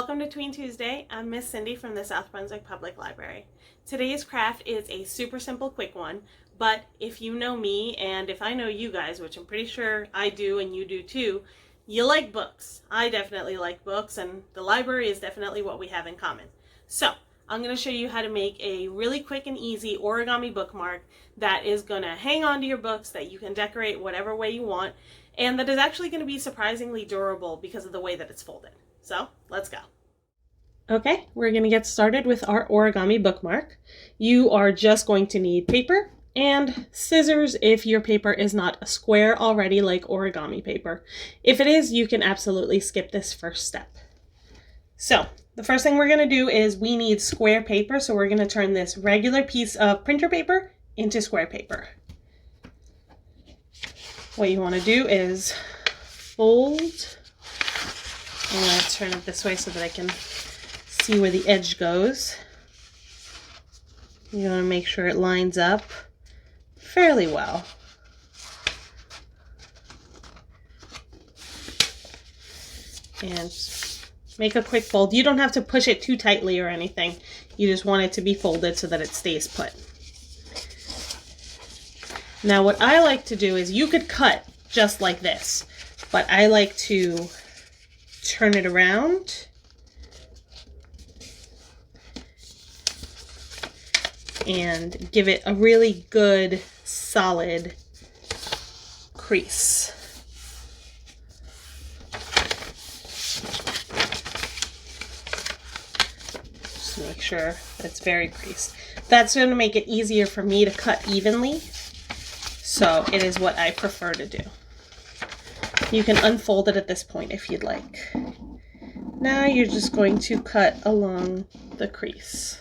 Welcome to Tween Tuesday. I'm Miss Cindy from the South Brunswick Public Library. Today's craft is a super simple, quick one, but if you know me and if I know you guys, which I'm pretty sure I do and you do too, you like books. I definitely like books, and the library is definitely what we have in common. So I'm going to show you how to make a really quick and easy origami bookmark that is going to hang on to your books, that you can decorate whatever way you want, and that is actually going to be surprisingly durable because of the way that it's folded. So let's go. Okay, we're going to get started with our origami bookmark. You are just going to need paper and scissors if your paper is not a square already like origami paper. If it is, you can absolutely skip this first step. So the first thing we're going to do is we need square paper, so we're going to turn this regular piece of printer paper into square paper. What you want to do is fold. I'm going to turn it this way so that I can see where the edge goes. You want to make sure it lines up fairly well. And make a quick fold. You don't have to push it too tightly or anything. You just want it to be folded so that it stays put. Now what I like to do is, you could cut just like this, but I like to turn it around and give it a really good solid crease. Just make sure that it's very creased. That's going to make it easier for me to cut evenly, so it is what I prefer to do. You can unfold it at this point if you'd like. Now you're just going to cut along the crease.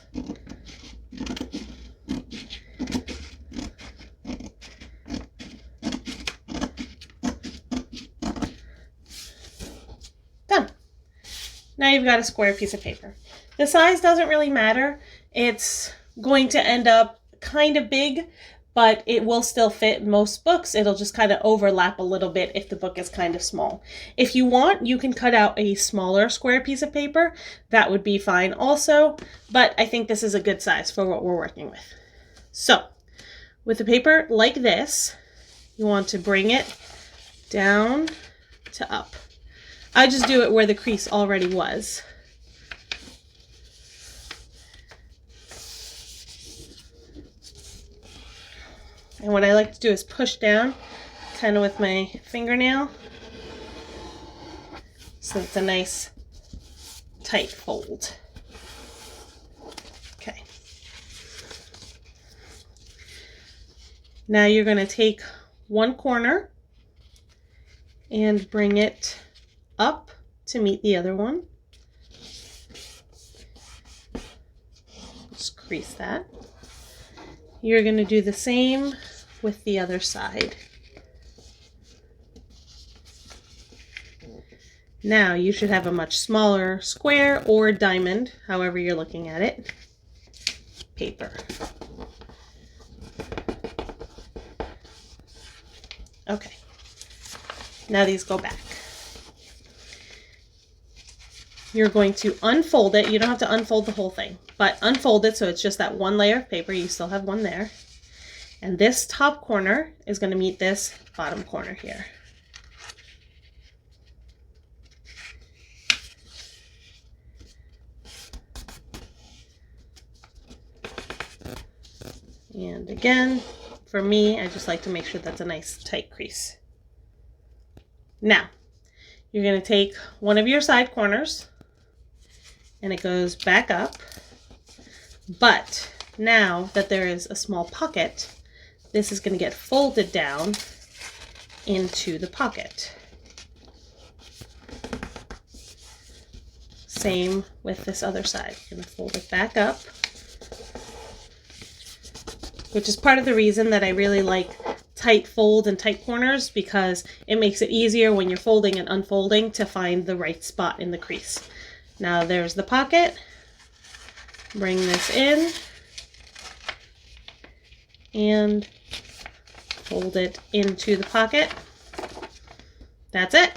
Done. Now you've got a square piece of paper. The size doesn't really matter. It's going to end up kind of big, but it will still fit most books. It'll just kind of overlap a little bit if the book is kind of small. If you want, you can cut out a smaller square piece of paper. That would be fine also, but I think this is a good size for what we're working with. So, with a paper like this, you want to bring it down to up. I just do it where the crease already was. And what I like to do is push down kind of with my fingernail, so it's a nice tight fold. Okay. Now you're going to take one corner and bring it up to meet the other one. Just crease that. You're going to do the same with the other side. Now you should have a much smaller square or diamond, however you're looking at it, paper. Okay, now these go back. You're going to unfold it. You don't have to unfold the whole thing, but unfold it so it's just that one layer of paper. You still have one there. And this top corner is going to meet this bottom corner here. And again, for me, I just like to make sure that's a nice tight crease. Now, you're going to take one of your side corners, and it goes back up, but now that there is a small pocket, this is going to get folded down into the pocket. Same with this other side. You're going to fold it back up, which is part of the reason that I really like tight fold and tight corners, because it makes it easier when you're folding and unfolding to find the right spot in the crease. Now there's the pocket. Bring this in and fold it into the pocket. That's it.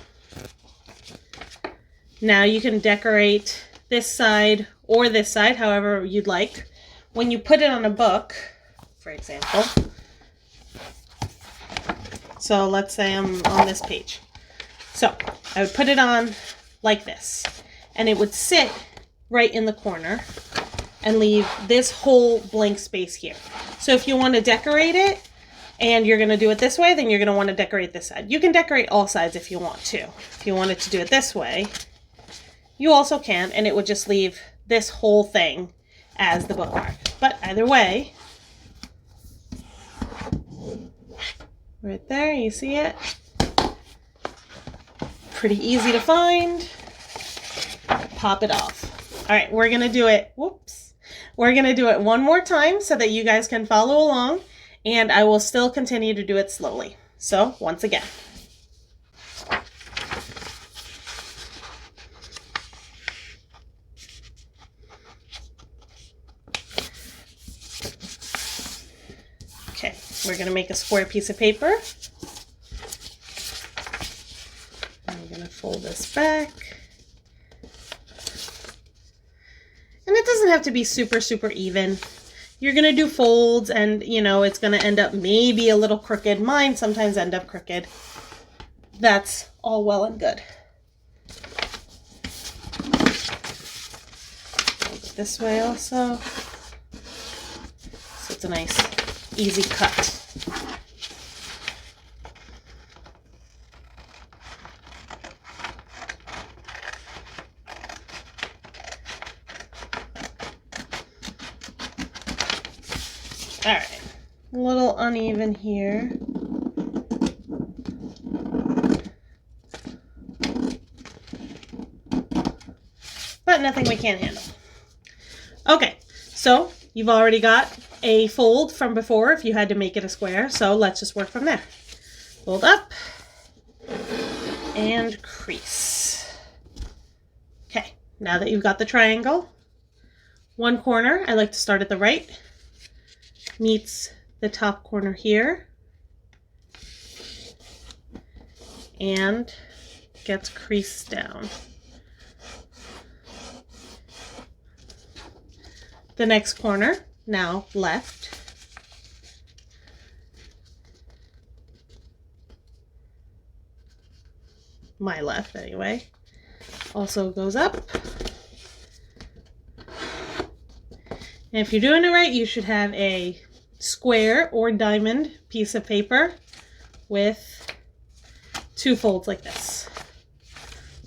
Now you can decorate this side or this side, however you'd like. When you put it on a book, for example, so let's say I'm on this page. So I would put it on like this, and it would sit right in the corner and leave this whole blank space here. So if you want to decorate it and you're going to do it this way, then you're going to want to decorate this side. You can decorate all sides if you want to. If you wanted to do it this way, you also can, and it would just leave this whole thing as the bookmark. But either way, right there, you see it? Pretty easy to find. Pop it off. All right, we're gonna do it, whoops. We're gonna do it one more time so that you guys can follow along, and I will still continue to do it slowly. So, once again. Okay, we're gonna make a square piece of paper. I'm gonna fold this back. And it doesn't have to be super, super even. You're gonna do folds and, you know, it's gonna end up maybe a little crooked. Mine sometimes end up crooked. That's all well and good. Fold it this way also. So it's a nice, easy cut. All right, a little uneven here. But nothing we can't handle. Okay, so you've already got a fold from before if you had to make it a square, so let's just work from there. Fold up and crease. Okay, now that you've got the triangle, one corner, I like to start at the right, meets the top corner here and gets creased down. The next corner, now left, my left anyway, also goes up. And if you're doing it right, you should have a square or diamond piece of paper with two folds like this.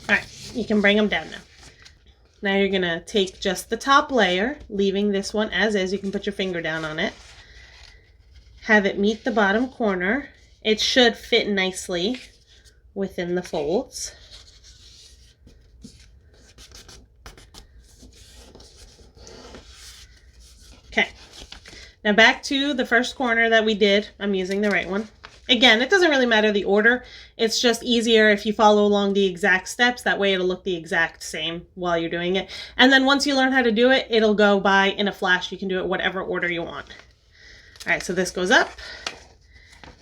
All right, you can bring them down now. Now you're gonna take just the top layer, leaving this one as is. You can put your finger down on it. Have it meet the bottom corner. It should fit nicely within the folds. Okay. Now back to the first corner that we did. I'm using the right one. Again, it doesn't really matter the order. It's just easier if you follow along the exact steps. That way it'll look the exact same while you're doing it. And then once you learn how to do it, it'll go by in a flash. You can do it whatever order you want. All right, so this goes up.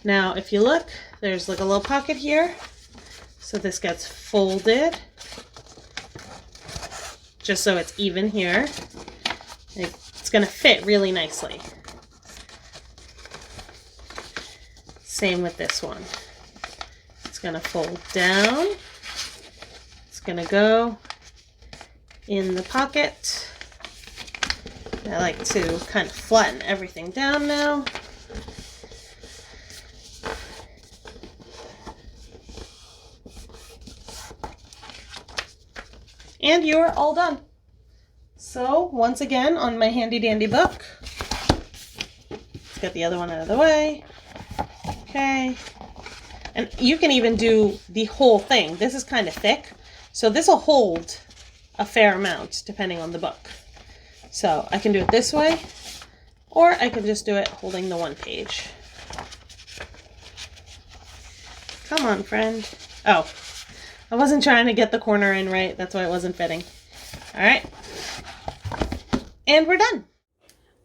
Now, if you look, there's like a little pocket here. So this gets folded just so it's even here. It's gonna fit really nicely. Same with this one. It's gonna fold down. It's gonna go in the pocket. I like to kind of flatten everything down now. And you're all done. So once again, on my handy dandy book, let's get the other one out of the way. Okay. And you can even do the whole thing. This is kind of thick, so this will hold a fair amount depending on the book. So I can do it this way, or I can just do it holding the one page. Come on, friend. Oh, I wasn't trying to get the corner in right. That's why it wasn't fitting. All right. And we're done.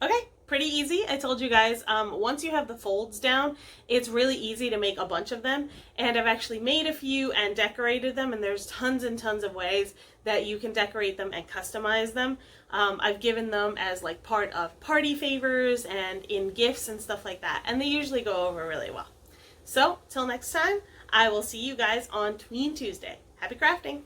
Okay, pretty easy. I told you guys, once you have the folds down, it's really easy to make a bunch of them. And I've actually made a few and decorated them, and there's tons and tons of ways that you can decorate them and customize them. I've given them as like part of party favors and in gifts and stuff like that, and they usually go over really well. So, till next time, I will see you guys on Tween Tuesday. Happy crafting!